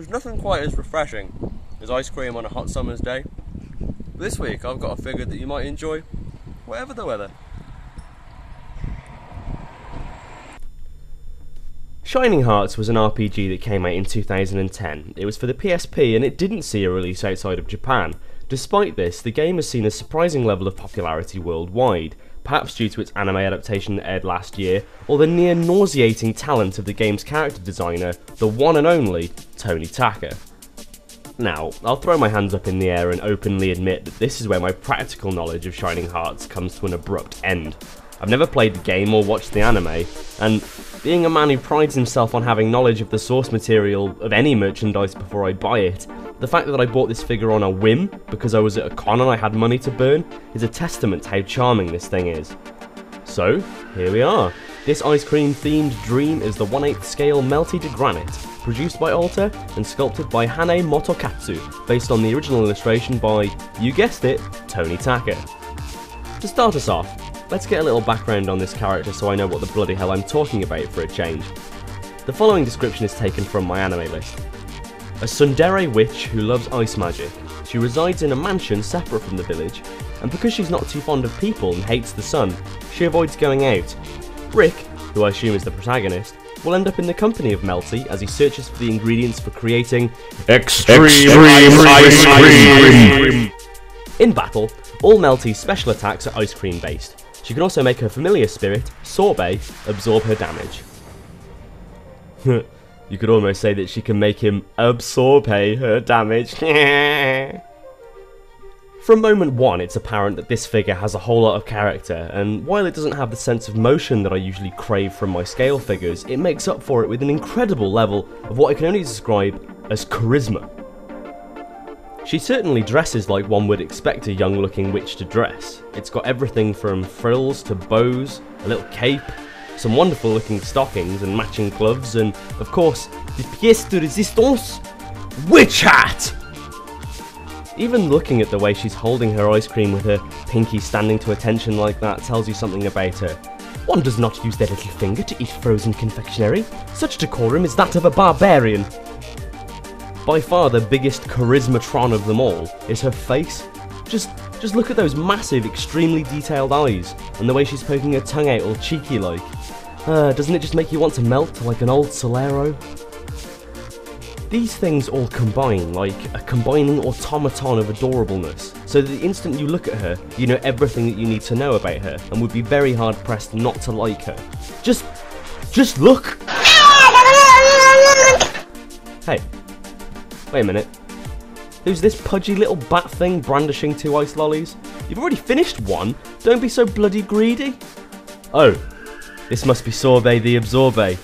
There's nothing quite as refreshing as ice cream on a hot summer's day. This week I've got a figure that you might enjoy, whatever the weather. Shining Hearts was an RPG that came out in 2010. It was for the PSP and it didn't see a release outside of Japan. Despite this, the game has seen a surprising level of popularity worldwide, perhaps due to its anime adaptation that aired last year, or the near nauseating talent of the game's character designer, the one and only Tony Taka. Now, I'll throw my hands up in the air and openly admit that this is where my practical knowledge of Shining Hearts comes to an abrupt end. I've never played the game or watched the anime, and being a man who prides himself on having knowledge of the source material of any merchandise before I buy it, the fact that I bought this figure on a whim because I was at a con and I had money to burn is a testament to how charming this thing is. So, here we are. This ice cream themed dream is the 1/8 scale Melty de Granite, produced by Alter and sculpted by Hane Motokatsu, based on the original illustration by, you guessed it, Tony Taka. To start us off, let's get a little background on this character so I know what the bloody hell I'm talking about for a change. The following description is taken from my anime list. A tsundere witch who loves ice magic. She resides in a mansion separate from the village, and because she's not too fond of people and hates the sun, she avoids going out. Rick, who I assume is the protagonist, will end up in the company of Melty as he searches for the ingredients for creating extreme ice cream. In battle, all Melty's special attacks are ice cream based. She can also make her familiar spirit, Sorbet, absorb her damage. You could almost say that she can make him absorb her damage. From moment one, it's apparent that this figure has a whole lot of character, and while it doesn't have the sense of motion that I usually crave from my scale figures, it makes up for it with an incredible level of what I can only describe as charisma. She certainly dresses like one would expect a young-looking witch to dress. It's got everything from frills to bows, a little cape, some wonderful-looking stockings and matching gloves, and, of course, the pièce de résistance, witch hat! Even looking at the way she's holding her ice cream with her pinky standing to attention like that tells you something about her. One does not use their little finger to eat frozen confectionery. Such decorum is that of a barbarian. By far the biggest charismatron of them all is her face. Just look at those massive, extremely detailed eyes, and the way she's poking her tongue out all cheeky like. Doesn't it just make you want to melt like an old Solero? These things all combine like a combining automaton of adorableness, so that the instant you look at her, you know everything that you need to know about her, and would be very hard pressed not to like her. Just look! Hey, wait a minute. Who's this pudgy little bat thing brandishing 2 ice lollies? You've already finished one, don't be so bloody greedy. Oh, this must be Sorbet the Absorbe.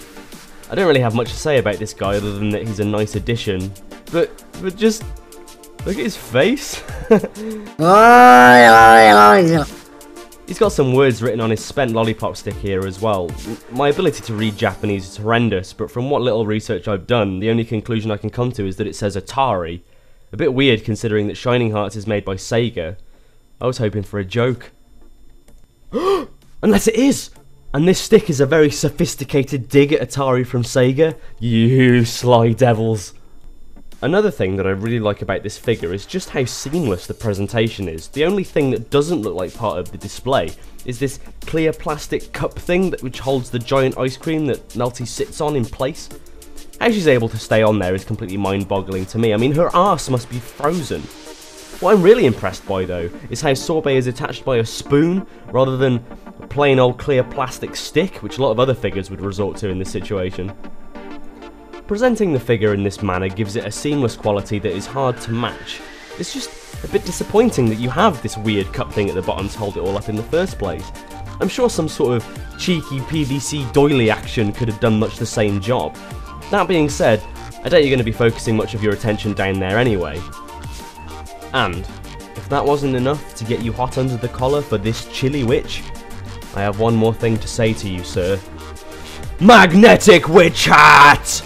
I don't really have much to say about this guy other than that he's a nice addition, but just look at his face. He's got some words written on his spent lollipop stick here as well. My ability to read Japanese is horrendous, but from what little research I've done, the only conclusion I can come to is that it says Atari. A bit weird considering that Shining Hearts is made by Sega. I was hoping for a joke. Unless it is! And this stick is a very sophisticated dig at Atari from Sega. You sly devils. Another thing that I really like about this figure is just how seamless the presentation is. The only thing that doesn't look like part of the display is this clear plastic cup thing which holds the giant ice cream that Melty sits on in place. How she's able to stay on there is completely mind-boggling to me. I mean, her arse must be frozen. What I'm really impressed by, though, is how Sorbet is attached by a spoon rather than a plain old clear plastic stick, which a lot of other figures would resort to in this situation. Presenting the figure in this manner gives it a seamless quality that is hard to match. It's just a bit disappointing that you have this weird cup thing at the bottom to hold it all up in the first place. I'm sure some sort of cheeky PVC doily action could have done much the same job. That being said, I doubt you're going to be focusing much of your attention down there anyway. And, if that wasn't enough to get you hot under the collar for this chilly witch, I have one more thing to say to you, sir. Magnetic Witch Hat!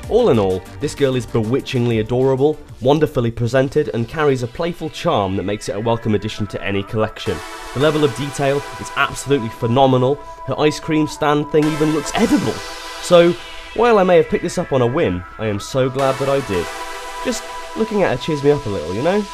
All in all, this girl is bewitchingly adorable, wonderfully presented, and carries a playful charm that makes it a welcome addition to any collection. The level of detail is absolutely phenomenal, her ice cream stand thing even looks edible. So, While I may have picked this up on a whim, I am so glad that I did. Just looking at her cheers me up a little, you know?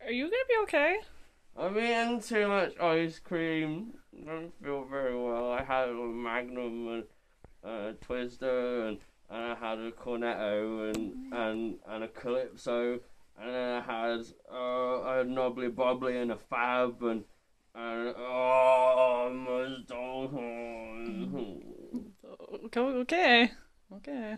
Are you gonna be okay? I'm eating too much ice cream. I don't feel very well. I had a Magnum and a Twister and I had a Cornetto and a Calypso and then I had a Knobbly Bobbly and a Fab and oh, my stomach. Okay. Okay.